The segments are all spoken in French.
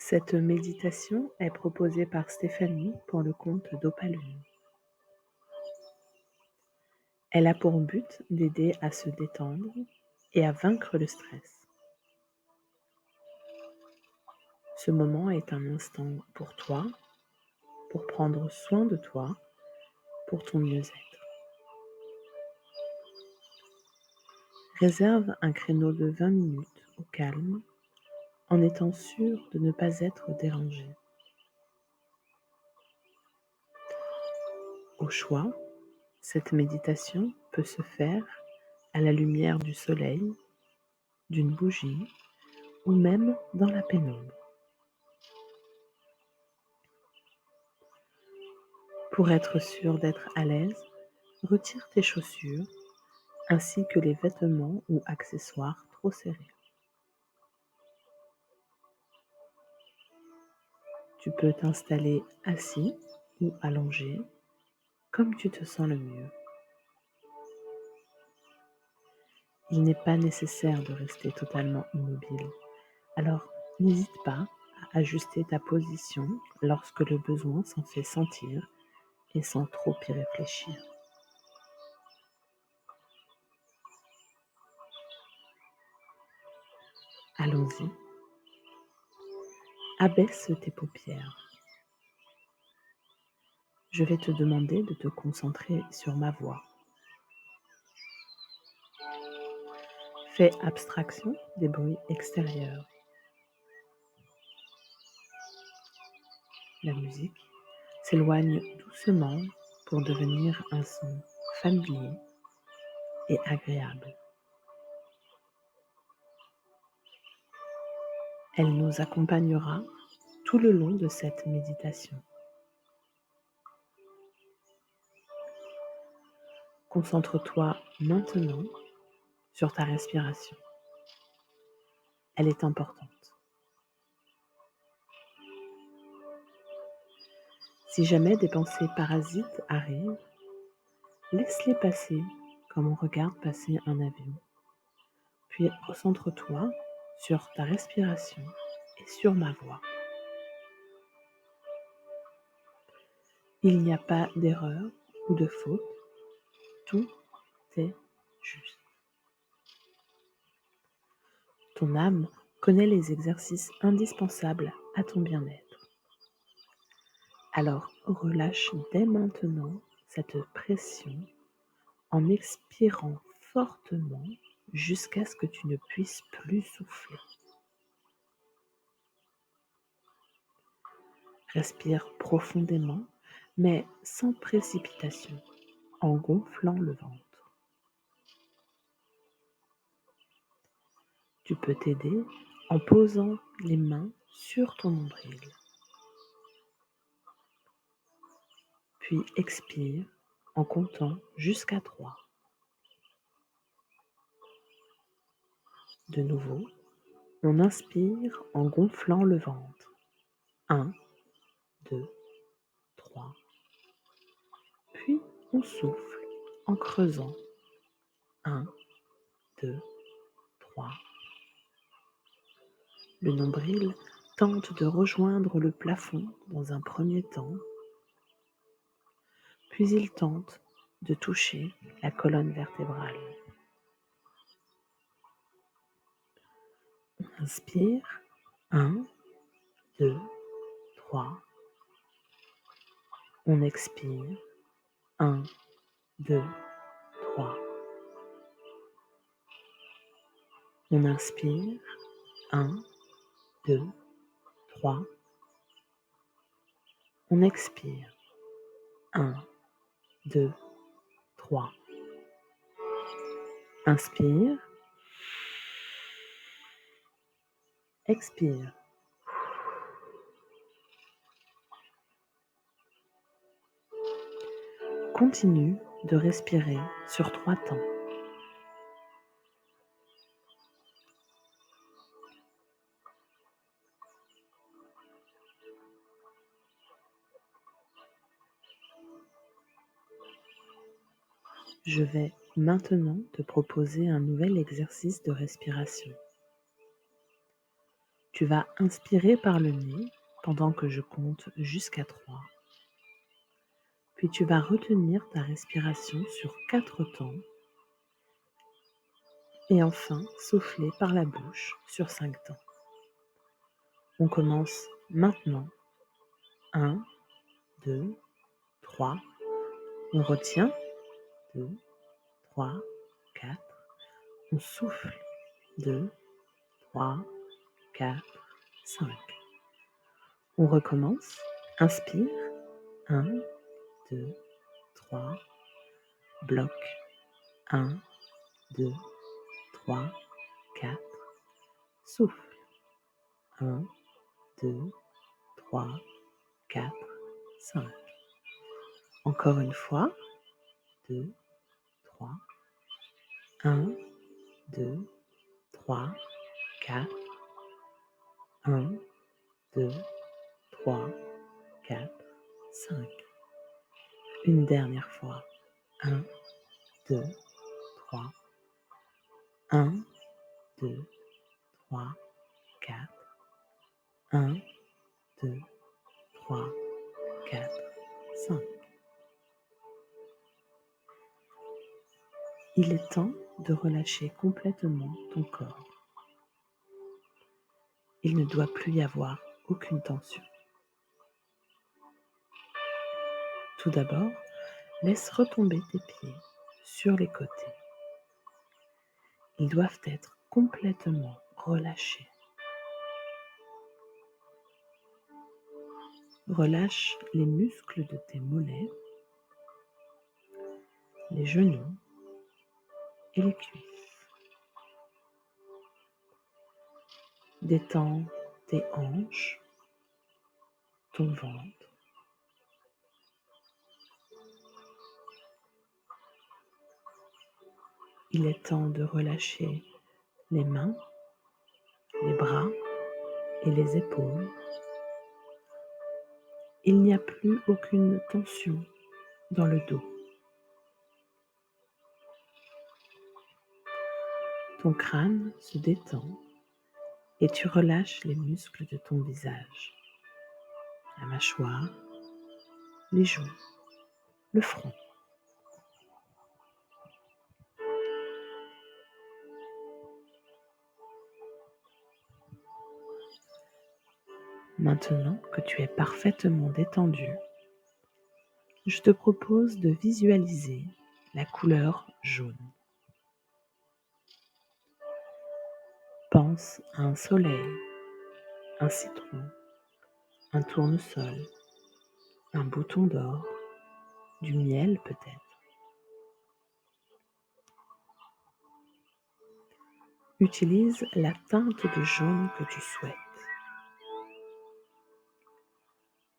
Cette méditation est proposée par Stéphanie pour le compte d'Opalune. Elle a pour but d'aider à se détendre et à vaincre le stress. Ce moment est un instant pour toi, pour prendre soin de toi, pour ton mieux-être. Réserve un créneau de 20 minutes au calme en étant sûr de ne pas être dérangé. Au choix, cette méditation peut se faire à la lumière du soleil, d'une bougie ou même dans la pénombre. Pour être sûr d'être à l'aise, retire tes chaussures ainsi que les vêtements ou accessoires trop serrés. Tu peux t'installer assis ou allongé, comme tu te sens le mieux. Il n'est pas nécessaire de rester totalement immobile, alors n'hésite pas à ajuster ta position lorsque le besoin s'en fait sentir et sans trop y réfléchir. Allons-y. Abaisse tes paupières. Je vais te demander de te concentrer sur ma voix. Fais abstraction des bruits extérieurs. La musique s'éloigne doucement pour devenir un son familier et agréable. Elle nous accompagnera tout le long de cette méditation. Concentre-toi maintenant sur ta respiration. Elle est importante. Si jamais des pensées parasites arrivent, laisse-les passer comme on regarde passer un avion. Puis recentre-toi sur ta respiration et sur ma voix. Il n'y a pas d'erreur ou de faute, tout est juste. Ton âme connaît les exercices indispensables à ton bien-être. Alors relâche dès maintenant cette pression en expirant fortement jusqu'à ce que tu ne puisses plus souffler. Respire profondément, mais sans précipitation, en gonflant le ventre. Tu peux t'aider en posant les mains sur ton nombril. Puis expire en comptant jusqu'à 3. De nouveau, on inspire en gonflant le ventre. 1, 2, 3. Puis on souffle en creusant. 1, 2, 3. Le nombril tente de rejoindre le plafond dans un premier temps, puis il tente de toucher la colonne vertébrale. On inspire. 1, 2, 3. On expire. 1, 2, 3. On inspire. 1, 2, 3. On expire. 1, 2, 3. Inspire. Expire. Continue de respirer sur 3 temps. Je vais maintenant te proposer un nouvel exercice de respiration. Tu vas inspirer par le nez pendant que je compte jusqu'à 3. Puis tu vas retenir ta respiration sur 4 temps et enfin souffler par la bouche sur 5 temps. On commence maintenant. 1, 2, 3. On retient. 2, 3, 4. On souffle. 2, 3, 4, 5. On recommence. Inspire. 1, 2, 3. Bloc. 1, 2, 3, 4. Souffle. 1, 2, 3, 4, 5. Encore une fois. 2, 3. 1, 2, 3, 4. 1, 2, 3, 4, 5. Une dernière fois. 1, 2, 3. 1, 2, 3, 4. 1, 2, 3, 4, 5. Il est temps de relâcher complètement ton corps. Il ne doit plus y avoir aucune tension. Tout d'abord, laisse retomber tes pieds sur les côtés. Ils doivent être complètement relâchés. Relâche les muscles de tes mollets, les genoux et les cuisses. Détends tes hanches, ton ventre. Il est temps de relâcher les mains, les bras et les épaules. Il n'y a plus aucune tension dans le dos. Ton crâne se détend et tu relâches les muscles de ton visage, la mâchoire, les joues, le front. Maintenant que tu es parfaitement détendu, je te propose de visualiser la couleur jaune. Pense à un soleil, un citron, un tournesol, un bouton d'or, du miel peut-être. Utilise la teinte de jaune que tu souhaites.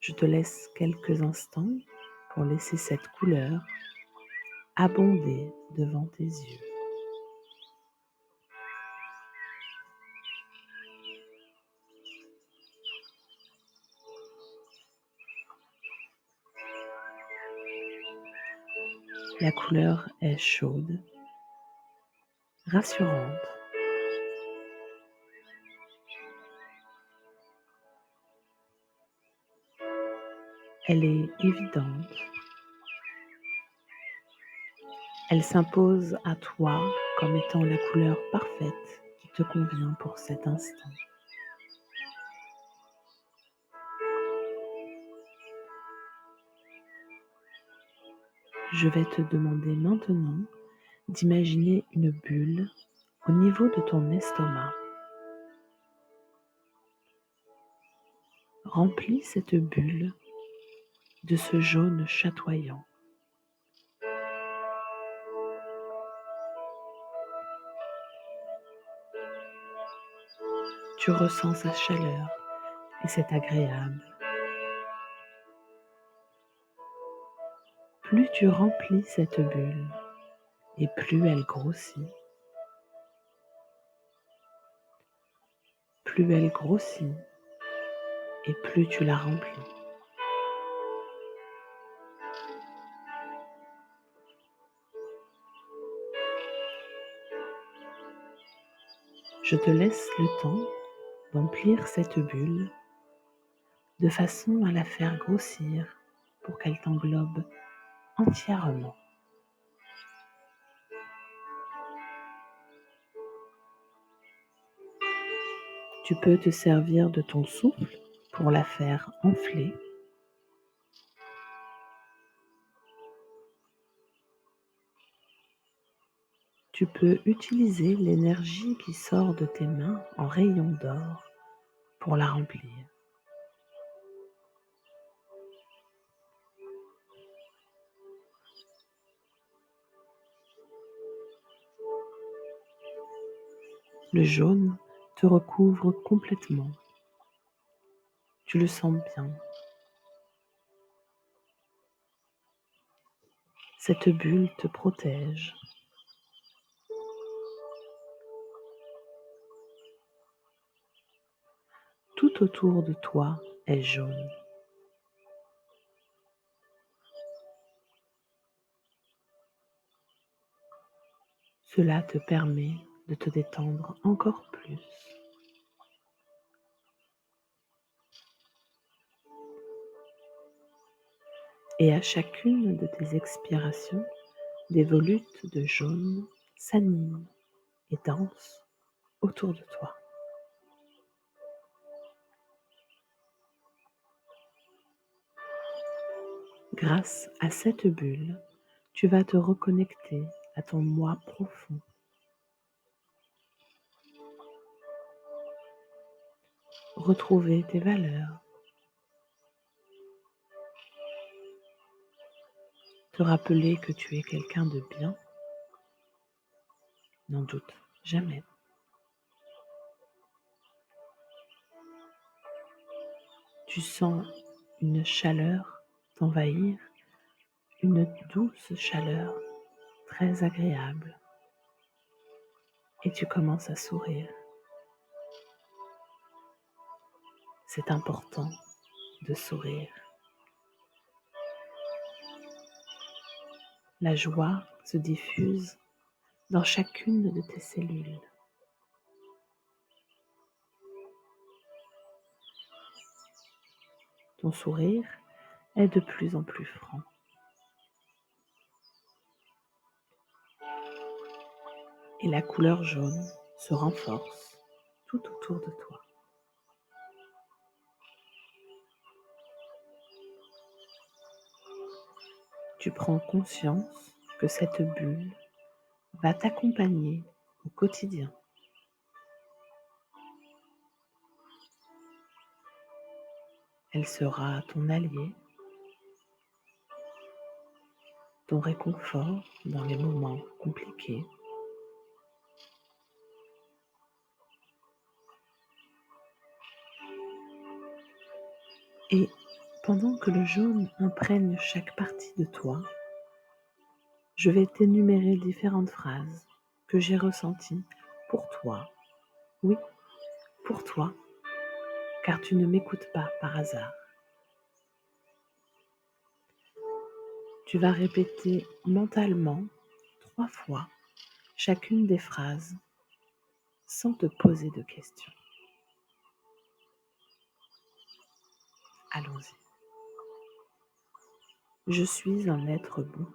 Je te laisse quelques instants pour laisser cette couleur abonder devant tes yeux. La couleur est chaude, rassurante. Elle est évidente. Elle s'impose à toi comme étant la couleur parfaite qui te convient pour cet instant. Je vais te demander maintenant d'imaginer une bulle au niveau de ton estomac. Remplis cette bulle de ce jaune chatoyant. Tu ressens sa chaleur et c'est agréable. Plus tu remplis cette bulle et plus elle grossit. Plus elle grossit et plus tu la remplis. Je te laisse le temps d'emplir cette bulle de façon à la faire grossir pour qu'elle t'englobe entièrement. Tu peux te servir de ton souffle pour la faire enfler. Tu peux utiliser l'énergie qui sort de tes mains en rayons d'or pour la remplir. Le jaune te recouvre complètement. Tu le sens bien. Cette bulle te protège. Tout autour de toi est jaune. Cela te permet de te détendre encore plus. Et à chacune de tes expirations, des volutes de jaune s'animent et dansent autour de toi. Grâce à cette bulle, tu vas te reconnecter à ton moi profond. Retrouver tes valeurs. Te rappeler que tu es quelqu'un de bien. N'en doute jamais. Tu sens une chaleur t'envahir, une douce chaleur très agréable. Et tu commences à sourire. C'est important de sourire. La joie se diffuse dans chacune de tes cellules. Ton sourire est de plus en plus franc. Et la couleur jaune se renforce tout autour de toi. Tu prends conscience que cette bulle va t'accompagner au quotidien. Elle sera ton allié, ton réconfort dans les moments compliqués. Et pendant que le jaune imprègne chaque partie de toi, je vais t'énumérer différentes phrases que j'ai ressenties pour toi. Oui, pour toi, car tu ne m'écoutes pas par hasard. Tu vas répéter mentalement 3 fois chacune des phrases sans te poser de questions. Allons-y. Je suis un être bon.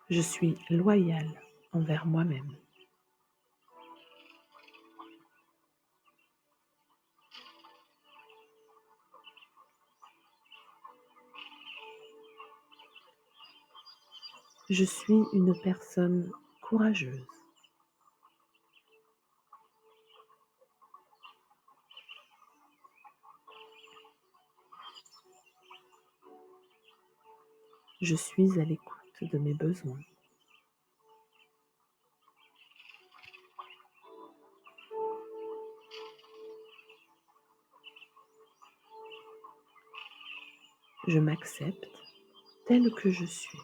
Je suis loyal envers moi-même. Je suis une personne courageuse. Je suis à l'écoute de mes besoins. Je m'accepte tel que je suis.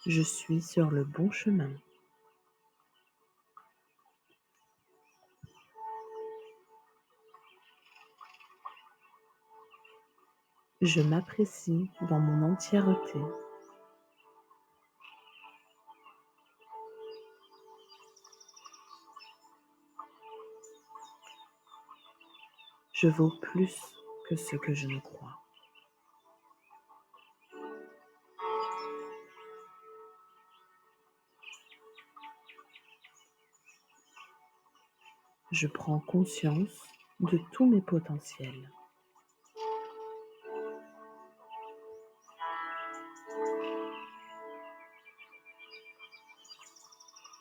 Je suis sur le bon chemin. Je m'apprécie dans mon entièreté. Je vaux plus que ce que je ne crois. Je prends conscience de tous mes potentiels.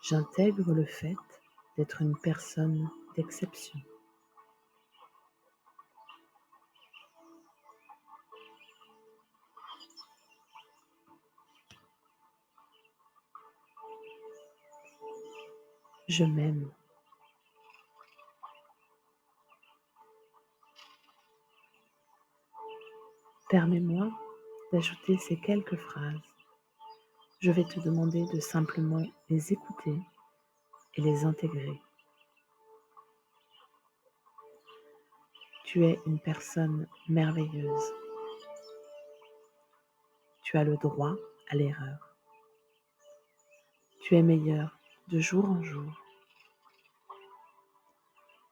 J'intègre le fait d'être une personne d'exception. Je m'aime. Permets-moi d'ajouter ces quelques phrases. Je vais te demander de simplement les écouter et les intégrer. Tu es une personne merveilleuse. Tu as le droit à l'erreur. Tu es meilleur de jour en jour.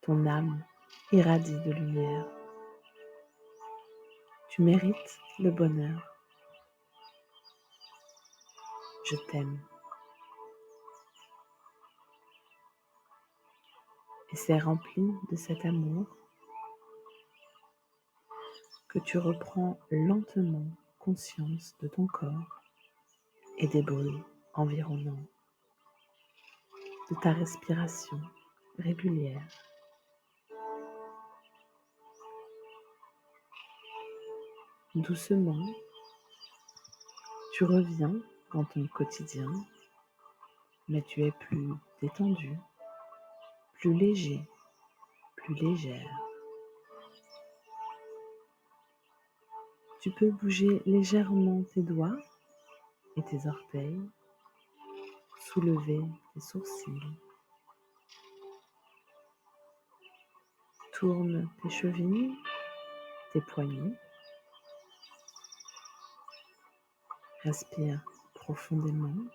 Ton âme irradie de lumière. Tu mérites le bonheur. Je t'aime. Et c'est rempli de cet amour que tu reprends lentement conscience de ton corps et des bruits environnants, de ta respiration régulière. Doucement, tu reviens dans ton quotidien, mais tu es plus détendu, plus léger, plus légère. Tu peux bouger légèrement tes doigts et tes orteils, soulever tes sourcils, tourne tes chevilles, tes poignets, respire profondément,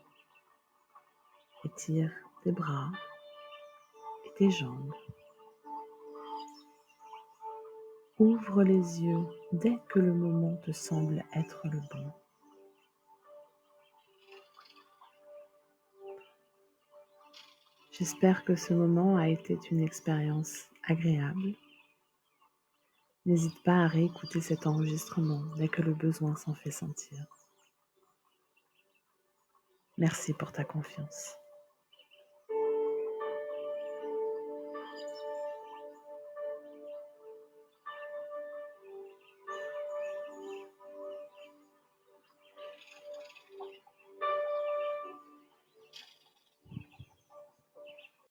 étire tes bras et tes jambes. Ouvre les yeux dès que le moment te semble être le bon. J'espère que ce moment a été une expérience agréable. N'hésite pas à réécouter cet enregistrement dès que le besoin s'en fait sentir. Merci pour ta confiance.